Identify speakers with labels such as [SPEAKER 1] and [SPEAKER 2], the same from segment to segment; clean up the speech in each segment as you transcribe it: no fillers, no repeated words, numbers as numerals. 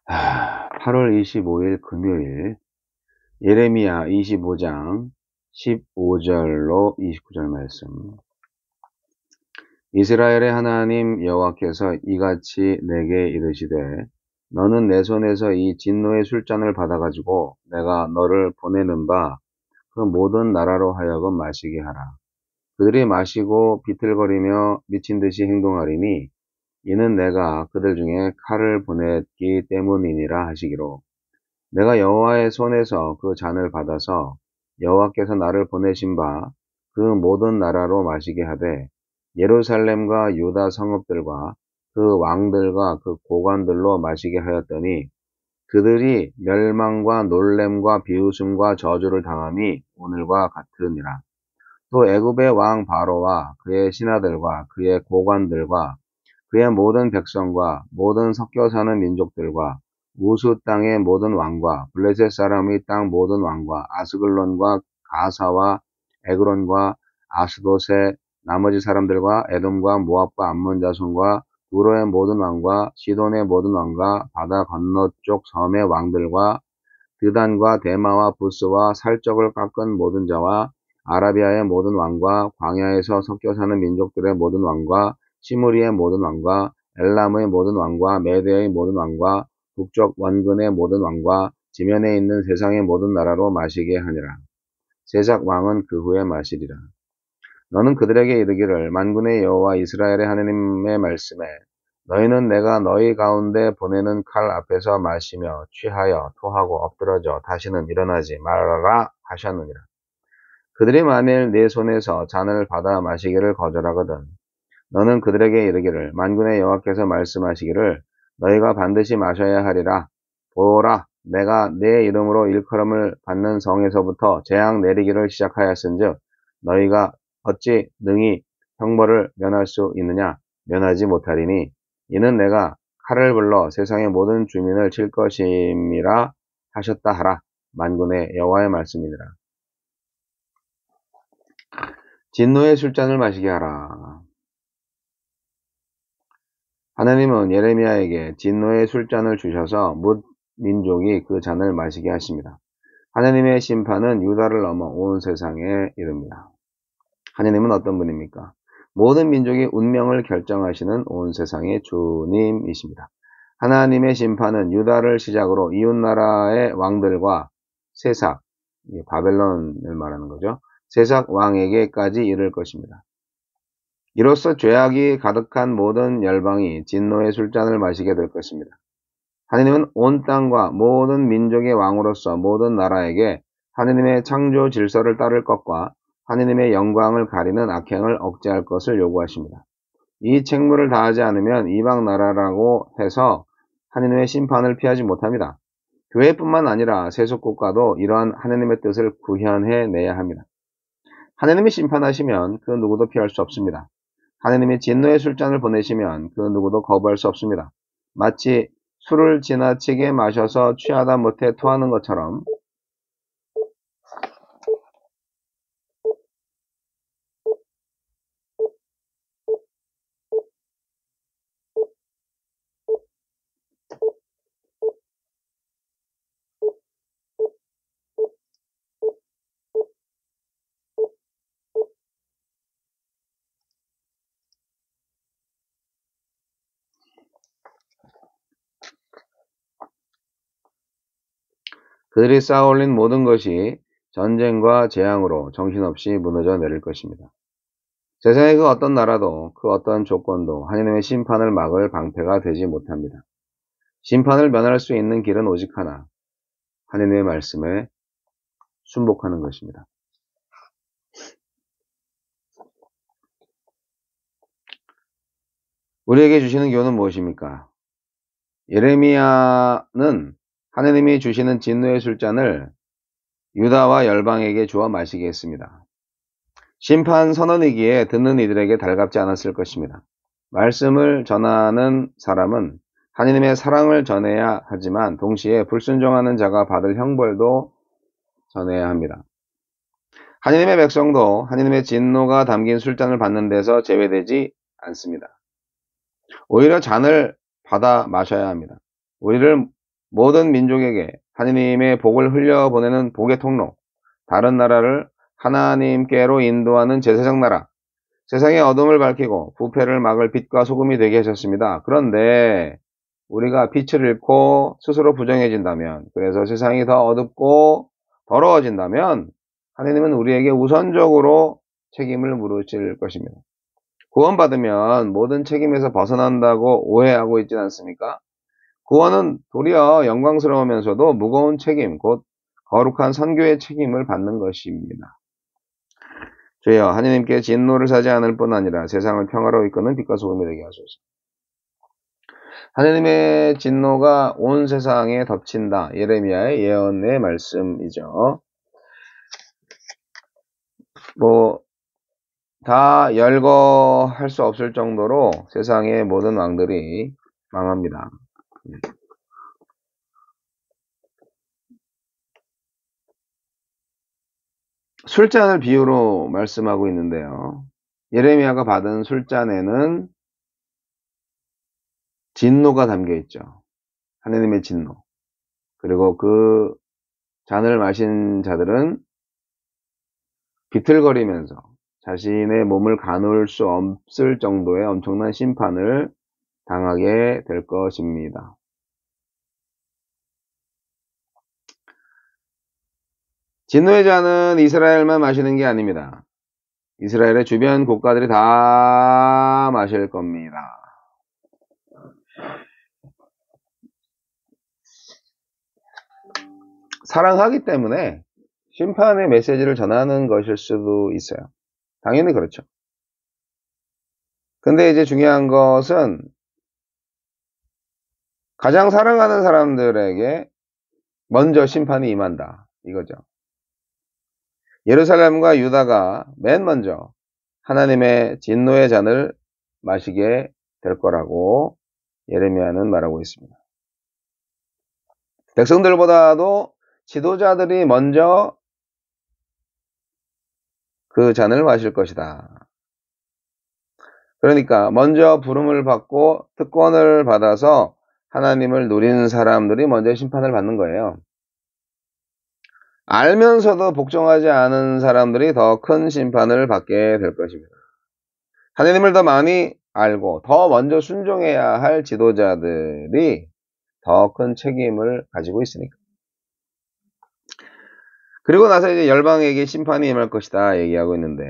[SPEAKER 1] 8월 25일 금요일 예레미야 25장 15절로 29절 말씀. 이스라엘의 하나님 여호와께서 이같이 내게 이르시되 너는 내 손에서 이 진노의 술잔을 받아가지고 내가 너를 보내는 바 그 모든 나라로 하여금 마시게 하라. 그들이 마시고 비틀거리며 미친 듯이 행동하리니 이는 내가 그들 중에 칼을 보냈기 때문이니라 하시기로 내가 여호와의 손에서 그 잔을 받아서 여호와께서 나를 보내신 바 그 모든 나라로 마시게 하되 예루살렘과 유다 성읍들과 그 왕들과 그 고관들로 마시게 하였더니 그들이 멸망과 놀램과 비웃음과 저주를 당함이 오늘과 같으니라. 또 애굽의 왕 바로와 그의 신하들과 그의 고관들과 그의 모든 백성과 모든 섞여 사는 민족들과 우스 땅의 모든 왕과 블레셋 사람의 땅 모든 왕과 아스글론과 가사와 에그론과 아스돗의 나머지 사람들과 에돔과 모압과 암몬 자손과 두로의 모든 왕과 시돈의 모든 왕과 바다 건너쪽 섬의 왕들과 드단과 데마와 부스와 살적을 깎은 모든 자와 아라비아의 모든 왕과 광야에서 섞여 사는 민족들의 모든 왕과 시므리의 모든 왕과 엘람의 모든 왕과 메대의 모든 왕과 북쪽 원근의 모든 왕과 지면에 있는 세상의 모든 나라로 마시게 하니라. 세작 왕은 그 후에 마시리라. 너는 그들에게 이르기를 만군의 여호와 이스라엘의 하나님의 말씀에 너희는 내가 너희 가운데 보내는 칼 앞에서 마시며 취하여 토하고 엎드러져 다시는 일어나지 말아라 하셨느니라. 그들이 만일 네 손에서 잔을 받아 마시기를 거절하거든 너는 그들에게 이르기를 만군의 여호와께서 말씀하시기를 너희가 반드시 마셔야 하리라. 보라 내가 내 이름으로 일컬음을 받는 성에서부터 재앙 내리기를 시작하였은즉 너희가 어찌 능히 형벌을 면할 수 있느냐? 면하지 못하리니 이는 내가 칼을 불러 세상의 모든 주민을 칠 것임이라 하셨다 하라. 만군의 여호와의 말씀이니라. 진노의 술잔을 마시게 하라. 하나님은 예레미야에게 진노의 술잔을 주셔서 뭇 민족이 그 잔을 마시게 하십니다. 하나님의 심판은 유다를 넘어 온 세상에 이릅니다. 하나님은 어떤 분입니까? 모든 민족의 운명을 결정하시는 온 세상의 주님이십니다. 하나님의 심판은 유다를 시작으로 이웃나라의 왕들과 세삭, 바벨론을 말하는 거죠. 세삭 왕에게까지 이를 것입니다. 이로써 죄악이 가득한 모든 열방이 진노의 술잔을 마시게 될 것입니다. 하나님은 온 땅과 모든 민족의 왕으로서 모든 나라에게 하나님의 창조 질서를 따를 것과 하나님의 영광을 가리는 악행을 억제할 것을 요구하십니다. 이 책무를 다하지 않으면 이방 나라라고 해서 하나님의 심판을 피하지 못합니다. 교회뿐만 아니라 세속국가도 이러한 하나님의 뜻을 구현해내야 합니다. 하나님이 심판하시면 그 누구도 피할 수 없습니다. 하나님이 진노의 술잔을 보내시면 그 누구도 거부할 수 없습니다. 마치 술을 지나치게 마셔서 취하다 못해 토하는 것처럼 그들이 쌓아올린 모든 것이 전쟁과 재앙으로 정신없이 무너져 내릴 것입니다. 세상의 그 어떤 나라도 그 어떤 조건도 하나님의 심판을 막을 방패가 되지 못합니다. 심판을 면할 수 있는 길은 오직 하나, 하나님의 말씀에 순복하는 것입니다. 우리에게 주시는 교훈은 무엇입니까? 예레미야는 하나님이 주시는 진노의 술잔을 유다와 열방에게 주어 마시게 했습니다. 심판 선언이기에 듣는 이들에게 달갑지 않았을 것입니다. 말씀을 전하는 사람은 하나님의 사랑을 전해야 하지만 동시에 불순종하는 자가 받을 형벌도 전해야 합니다. 하나님의 백성도 하나님의 진노가 담긴 술잔을 받는 데서 제외되지 않습니다. 오히려 잔을 받아 마셔야 합니다. 우리를 모든 민족에게 하느님의 복을 흘려보내는 복의 통로, 다른 나라를 하나님께로 인도하는 제사장 나라, 세상의 어둠을 밝히고 부패를 막을 빛과 소금이 되게 하셨습니다. 그런데 우리가 빛을 잃고 스스로 부정해진다면, 그래서 세상이 더 어둡고 더러워진다면 하느님은 우리에게 우선적으로 책임을 물으실 것입니다. 구원받으면 모든 책임에서 벗어난다고 오해하고 있지 않습니까? 구원은 도리어 영광스러우면서도 무거운 책임, 곧 거룩한 선교의 책임을 받는 것입니다. 주여, 하느님께 진노를 사지 않을 뿐 아니라 세상을 평화로 이끄는 빛과 소금이 되게 하소서. 하느님의 진노가 온 세상에 덮친다. 예레미야의 예언의 말씀이죠. 다 열거할 수 없을 정도로 세상의 모든 왕들이 망합니다. 술잔을 비유로 말씀하고 있는데요. 예레미야가 받은 술잔에는 진노가 담겨 있죠. 하느님의 진노. 그리고 그 잔을 마신 자들은 비틀거리면서 자신의 몸을 가눌 수 없을 정도의 엄청난 심판을 당하게 될 것입니다. 진노의 잔은 이스라엘만 마시는 게 아닙니다. 이스라엘의 주변 국가들이 다 마실 겁니다. 사랑하기 때문에 심판의 메시지를 전하는 것일 수도 있어요. 당연히 그렇죠. 근데 이제 중요한 것은 가장 사랑하는 사람들에게 먼저 심판이 임한다. 이거죠. 예루살렘과 유다가 맨 먼저 하나님의 진노의 잔을 마시게 될 거라고 예레미야는 말하고 있습니다. 백성들보다도 지도자들이 먼저 그 잔을 마실 것이다. 그러니까 먼저 부름을 받고 특권을 받아서 하나님을 누리는 사람들이 먼저 심판을 받는 거예요. 알면서도 복종하지 않은 사람들이 더 큰 심판을 받게 될 것입니다. 하나님을 더 많이 알고 더 먼저 순종해야 할 지도자들이 더 큰 책임을 가지고 있으니까. 그리고 나서 이제 열방에게 심판이 임할 것이다 얘기하고 있는데,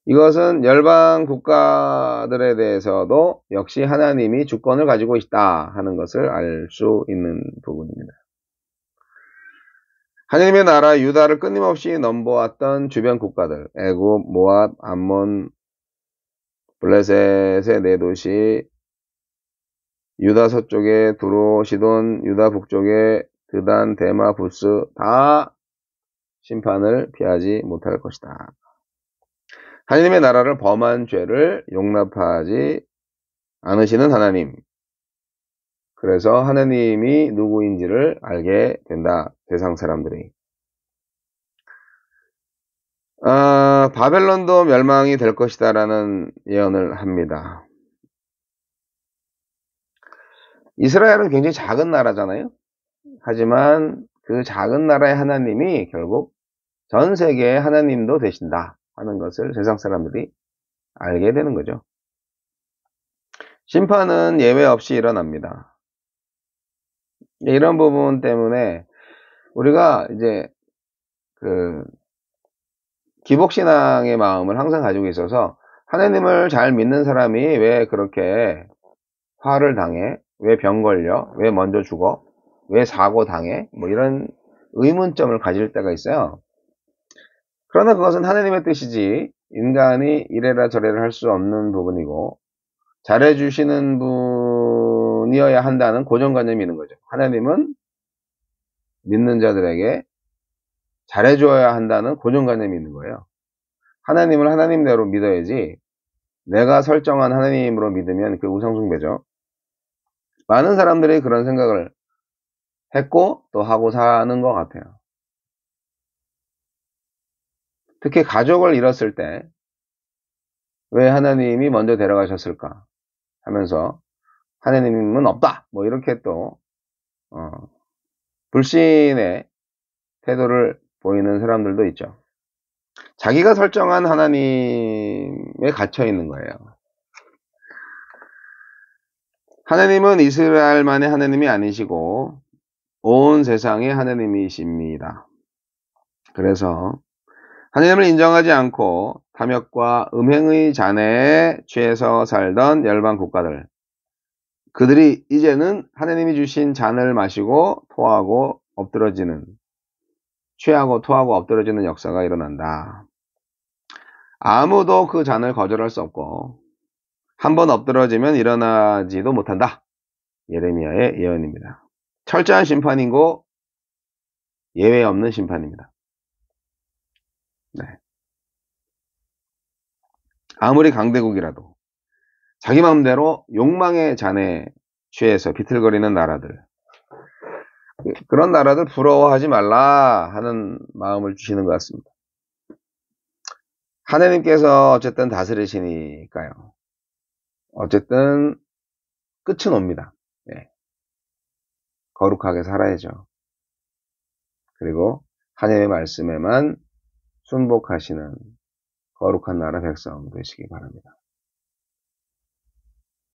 [SPEAKER 1] 이것은 열방 국가들에 대해서도 역시 하나님이 주권을 가지고 있다 하는 것을 알 수 있는 부분입니다. 하나님의 나라 유다를 끊임없이 넘보았던 주변 국가들, 애굽, 모압, 암몬, 블레셋의 네 도시, 유다 서쪽의 두로, 시돈, 유다 북쪽의 드단, 데마, 부스 다 심판을 피하지 못할 것이다. 하나님의 나라를 범한 죄를 용납하지 않으시는 하나님. 그래서 하나님이 누구인지를 알게 된다. 세상 사람들이. 바벨론도 멸망이 될 것이다 라는 예언을 합니다. 이스라엘은 굉장히 작은 나라잖아요. 하지만 그 작은 나라의 하나님이 결국 전 세계의 하나님도 되신다 하는 것을 세상 사람들이 알게 되는 거죠. 심판은 예외 없이 일어납니다. 이런 부분 때문에 우리가 이제 기복신앙의 마음을 항상 가지고 있어서 하나님을 잘 믿는 사람이 왜 그렇게 화를 당해? 왜 병 걸려? 왜 먼저 죽어? 왜 사고 당해? 뭐 이런 의문점을 가질 때가 있어요. 그러나 그것은 하나님의 뜻이지 인간이 이래라 저래라 할 수 없는 부분이고, 잘해주시는 분이어야 한다는 고정관념이 있는 거죠. 하나님은 믿는 자들에게 잘해줘야 한다는 고정관념이 있는 거예요. 하나님을 하나님대로 믿어야지 내가 설정한 하나님으로 믿으면 그 우상숭배죠. 많은 사람들이 그런 생각을 했고 또 하고 사는 것 같아요. 특히 가족을 잃었을 때 왜 하나님이 먼저 데려가셨을까 하면서 하나님은 없다 뭐 이렇게 또 불신의 태도를 보이는 사람들도 있죠. 자기가 설정한 하나님에 갇혀 있는 거예요. 하나님은 이스라엘만의 하나님이 아니시고 온 세상의 하나님이십니다. 그래서 하나님을 인정하지 않고 탐욕과 음행의 잔해에 취해서 살던 열방 국가들, 그들이 이제는 하나님이 주신 잔을 마시고 토하고 엎드러지는, 취하고 토하고 엎드러지는 역사가 일어난다. 아무도 그 잔을 거절할 수 없고 한번 엎드러지면 일어나지도 못한다. 예레미야의 예언입니다. 철저한 심판이고 예외 없는 심판입니다. 네. 아무리 강대국이라도 자기 마음대로 욕망의 잔에 취해서 비틀거리는 나라들, 그런 나라들 부러워하지 말라 하는 마음을 주시는 것 같습니다. 하나님께서 어쨌든 다스리시니까요. 어쨌든 끝은 옵니다. 네. 거룩하게 살아야죠. 그리고 하나님의 말씀에만 순복하시는 거룩한 나라 백성 되시기 바랍니다.